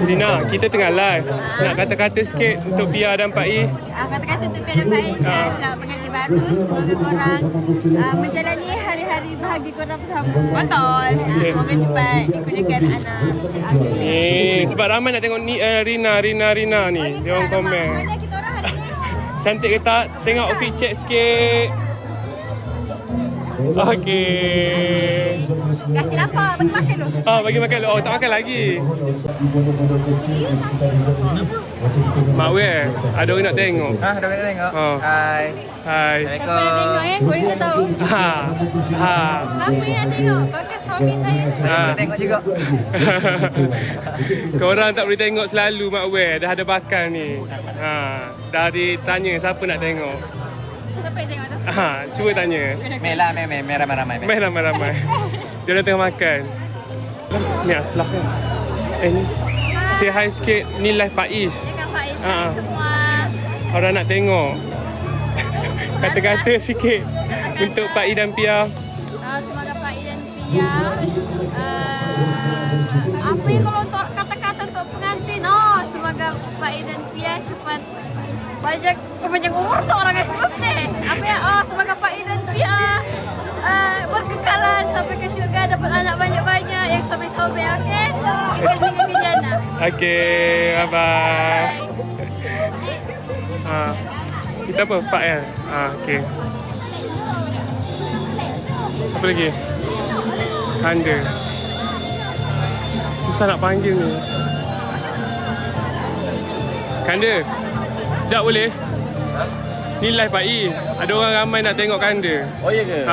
Rina, kita tengah live. Nak kata-kata sikit untuk Pia dan Pak I. Kata-kata untuk Pia dan Pak I, selamat pengantin baru. Semoga korang menjalani hari-hari bahagia korang bersama. Betul. Semoga cepat dikurniakan anak. Sebab ramai nak tengok ni, Rina ni. Dia orang komen. Mana kita orang hari ni? Cantik ke tak? Tengok outfit check sikit. Okey. Kasih lapar, bagi makan tu. Bagi makan. Oh, tak makan lagi. Mak Wei, ada orang nak tengok. Ada orang nak tengok? Hai. Siapa nak tengok Korang tak tahu. Siapa yang nak tengok? Bakal suami saya. Nak tengok juga. Korang tak boleh tengok selalu Mak Wei. Dah ada bakal ni. Dah ditanya siapa nak tengok. Siapa yang tengok tu? Cuba tanya. Meh ramai-ramai. Meh ramai. Dia orang tengah makan. Ni Aslah kan? Ni. Say hi sikit. Ni live Pak Is. Cakap Pak Is semua. Orang nak tengok. Kata-kata sikit untuk Pak I dan Pia. Semoga Pak I dan Pia. Apa yang kalau untuk kata-kata untuk pengantin? Semoga Pak I dan Pia cepat panjang umur tu orang happy birthday. Apa ya? Semoga Pak I dan Pia berkekalan sampai ke syurga, dapat anak banyak-banyak yang sobek-sobek, okey? Kekal hingga ke jannah. Okey, bye-bye. Kita apa? Pak ya? Okey. Apa lagi? Kanda. Susah nak panggil ni. Kanda. Sekejap boleh? Ni live Pak I. Ada orang ramai nak tengok Kanda. Oh iya ke?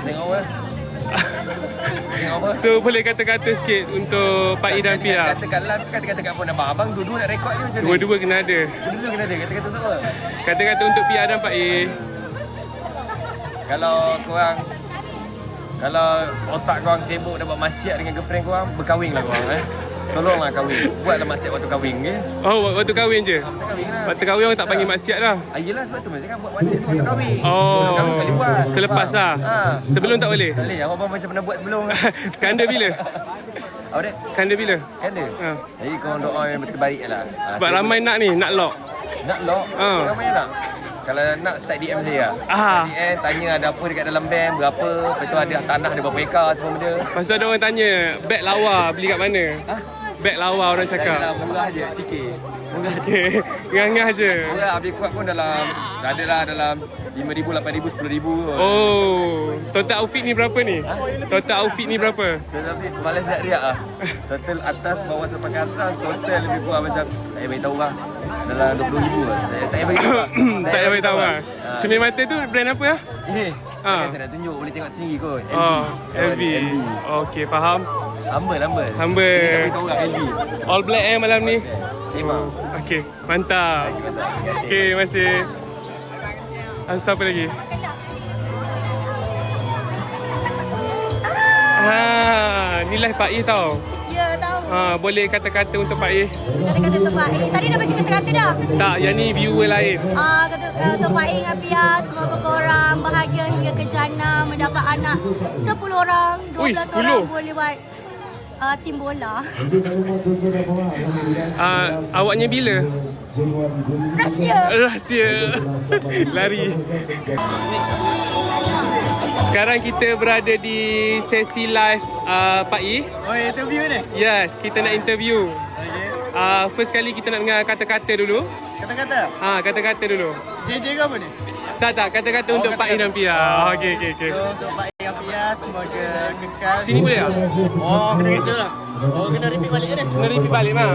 Tengok apa? So boleh kata-kata sikit untuk Pak I dan Pia. Kata kat live, kata-kata kat phone abang. Dua-dua nak rekod ni macam ni. Dua-dua kena ada. Dua-dua kena ada. Kata-kata untuk apa? Kata-kata untuk Pia dan Pak I. Kalau otak korang sibuk nak buat maksiat dengan girlfriend korang, berkahwinlah korang. Tolonglah kahwin. Buatlah maksiat waktu kahwin ke? Waktu kahwin je? Waktu kahwin lah. Waktu kahwin orang tak panggil maksiat dah. Yelah sebab tu macam kan buat maksiat tu waktu kahwin. Sebelum kahwin tak boleh buat. Selepas lah? Sebelum tak boleh? Tak boleh. Abang macam pernah buat sebelum. Kanda bila? Apa dia? Kanda bila? Kanda? Jadi korang doa yang terbaik lah. Sebab ramai nak ni, nak lock. Nak lock? Ramai nak? Kalau nak start DM saya. DM tanya ada apa dekat dalam band, berapa. Lepas tu ada tanah ada berapa ekar semua benda. Lepas tu ada orang tanya, beg lawa beli kat mana? Beg lawa orang cakap. Murah je, sikit. Sikit. Ngah-ngah je. Murah, habis kuat pun dalam, ada lah dalam 5,000, 8,000, 10,000. Total outfit ni berapa ni? Total outfit ni berapa? Tapi malas nak riak lah. Total atas, bawah sampai ke atas, total lebih kurang macam, tak payah beritahu lah. Dalam 20,000 lah. Tak payah beritahu lah. Tak payah beritahu lah. Cermin mata tu brand apa ya? Ini, saya nak tunjuk, boleh tengok sendiri kot. LV. Okey, faham. Humble. Humble. Tak beritahu lah, LV. All black malam ni? Memang. Okey, mantap. Okey, terima kasih. Siapa lagi? Ni live Pak I tau. Ya, tahu. Boleh kata-kata untuk Pak I. Kata-kata untuk Pak I. Tadi dah bagi kata-kata dah. Tak, yang ni viewer lain. Kata-kata untuk Pak I dengan Pia, semoga korang bahagia hingga ke jannah, mendapat anak 10 orang, 12 orang boleh buat tim bola. Awaknya bila? Rahsia. Lari. Sekarang kita berada di sesi live Pak I. Interview ni? Yes, kita nak interview. First kali kita nak dengar kata-kata dulu. Kata-kata? Kata-kata dulu. JJ ke apa ni? Tak, kata-kata untuk Pak I dan Pia. Okey. So, untuk Pak I dan Pia, semoga kekal. Sini boleh tak? Kena lah. Kena repeat balik ke ni? Kena repeat balik, Mak.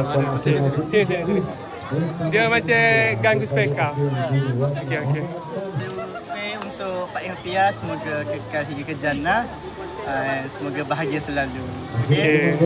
Sini. Dia macam ganggu speaker. Okey. Untuk Pak I dan Pia, semoga kekal hingga ke jannah. Semoga bahagia selalu. Okey.